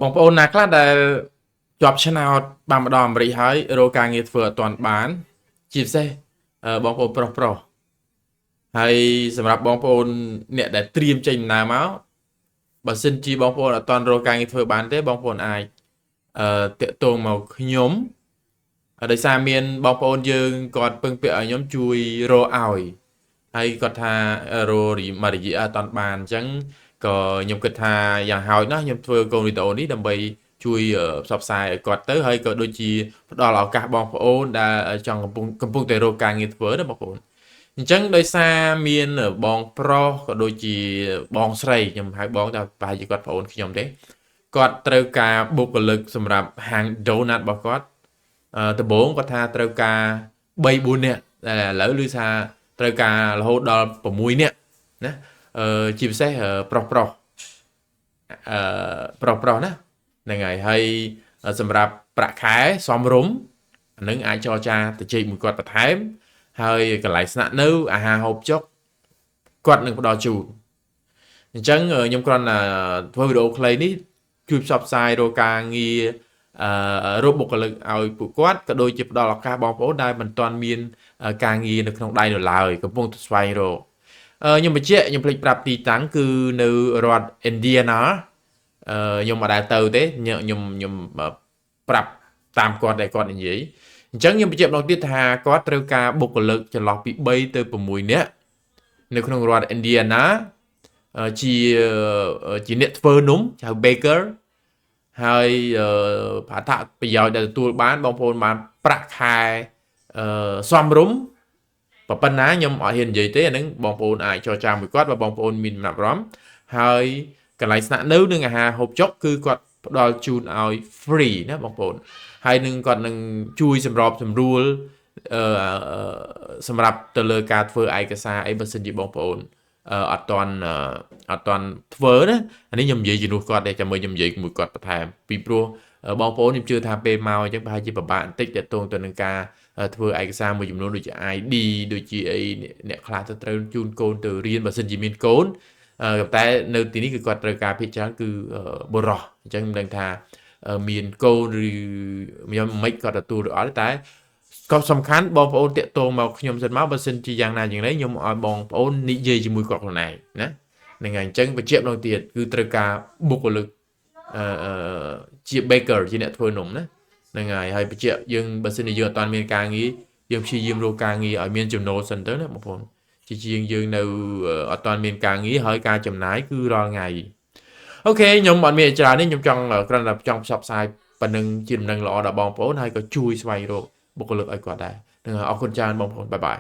បងប្អូនណាខ្លះដែលជាប់ឆ្នោតបានម្ដងអាមេរិកហើយរកការងារធ្វើអត់ទាន់បានជាពិសេសបងប្អូនប្រុសហើយសម្រាប់បងប្អូនអ្នកដែលត្រៀមចេញដំណើរមកបើសិនជាបងប្អូនអត់ទាន់រកការងារធ្វើបានទេបងប្អូនអាចតាក់ទងមកខ្ញុំដោយសារមានបងប្អូនយើងគាត់ពឹងពាក់ឲ្យខ្ញុំជួយរកឲ្យហើយគាត់ថារមករយៈអត់តាន់បានអញ្ចឹងក៏ខ្ញុំគិតថាយ៉ាងហោចណាស់ខ្ញុំធ្វើកូនវីដេអូនេះដើម្បីជួយផ្សព្វផ្សាយឲ្យគាត់ទៅហើយក៏ដូចជាផ្ដល់ឱកាសបងប្អូនដែលចង់កំពុងតែរកការងារធ្វើណាបងប្អូនអញ្ចឹងដោយសារមានបងប្រុសក៏ដូចជាបងស្រីខ្ញុំហៅបងតែប្រហែលជាគាត់ប្អូនខ្ញុំទេគាត់ត្រូវការបុគ្គលិកសម្រាប់ហាង donut របស់គាត់ដំបូងគាត់ថាត្រូវការ3 4នាក់តែឥឡូវឮថាត្រូវការរហូតដល់6នាក់ណាជាពិសេសអឺប្រុសណាហ្នឹងហើយសម្រាប់ប្រាក់ខែសមរម្យអានឹងអាចចរចាទៅជែកមួយគាត់បន្ថែមហើយកន្លែងស្នាក់នៅអាហារហូបចុកគាត់នឹងផ្ដល់ជូនអញ្ចឹងខ្ញុំគ្រាន់តែធ្វើវីដេអូខ្លីនេះជួយផ្សព្វផ្សាយរកការងាររកបុគ្គលិកឲ្យពួកគាត់ក៏ដូចជាផ្ដល់ឱកាសបងប្អូនដែលមិនទាន់មានការងារនៅក្នុងដៃនៅឡើយកំពុងតែស្វែងរកខ្ញុំបញ្ជាក់ខ្ញុំភ្លេចប្រាប់ទីតាំងគឺនៅរដ្ឋ Indiana ខ្ញុំមិនដែលទៅទេខ្ញុំប្រាប់តាមគាត់ដែលគាត់និយាយអញ្ចឹងខ្ញុំបញ្ជាក់ម្ដងទៀតថាគាត់ត្រូវការបុគ្គលិកចន្លោះពី3ទៅ6នាក់នៅក្នុងរដ្ឋ Indiana ជាអ្នកធ្វើនំហៅ baker ហើយអត្ថប្រយោជន៍ដែលទទួលបានបងប្អូនបានប្រាក់ខែសមរម្យប៉ុណ្ណាខ្ញុំអត់ហ៊ាននិយាយទេអាហ្នឹងបងប្អូនអាចចរចាមួយគាត់បើបងប្អូនមានចំណាប់អារម្មណ៍ហើយកន្លែងស្នាក់នៅនិងអាហារហូបចុកគឺគាត់ផ្ដល់ជូនឲ្យ free ណាបងប្អូនហើយនឹងគាត់នឹងជួយសម្របសម្រួលសម្រាប់ទៅលើការធ្វើឯកសារអីបើសិនជាបងប្អូនអត់តាន់ធ្វើណាអានេះខ្ញុំនិយាយជំនួសគាត់តែចាំមើលខ្ញុំនិយាយមួយគាត់បន្ថែមពីព្រោះបងប្អូនខ្ញុំជឿថាពេលមកអញ្ចឹងប្រហែលជាពិបាកបន្តិចទាក់ទងទៅនឹងការធ្វើឯកសារមួយចំនួនដូចជា ID ដូចជាអីអ្នកខ្លះទៅត្រូវជូនកូនទៅរៀនបើសិនជាមានកូនតែនៅទីនេះគឺគាត់ត្រូវការភាគច្រើនគឺបុរសអញ្ចឹងមិនដឹងថាមានកូនឬខ្ញុំមិនគាត់ទទួលឬអត់តែក៏សំខាន់បងប្អូនតាក់ទងមកខ្ញុំសិនមកបើសិនជាយ៉ាងណាយ៉ាងណាខ្ញុំឲ្យបងប្អូននិយាយជាមួយគាត់ខ្លួនឯងណាហ្នឹងហើយអញ្ចឹងបញ្ជាក់ម្ដងទៀតគឺត្រូវការបុគ្គលិកជា baker ជាអ្នកធ្វើនំណាហ្នឹងហើយបញ្ជាក់យើងបើសិនជាយើងអត់ទាន់មានការងារយើងព្យាយាមរកការងារឲ្យមានចំណូលសិនទៅណាបងប្អូនជាជាងយើងនៅអត់ទាន់មានការងារហើយការចំណាយគឺរាល់ថ្ងៃអូខេខ្ញុំអត់មានច្រើននេះខ្ញុំចង់គ្រាន់តែចង់ផ្សព្វផ្សាយប៉ុណ្្នឹងជាដំណឹងល្អដល់បងប្អូនហើយក៏ជួយស្វែងរកបុគ្គលិកឲ្យគាត់ដែរនឹងអរគុណច្រើនបងប្អូនបាយបាយ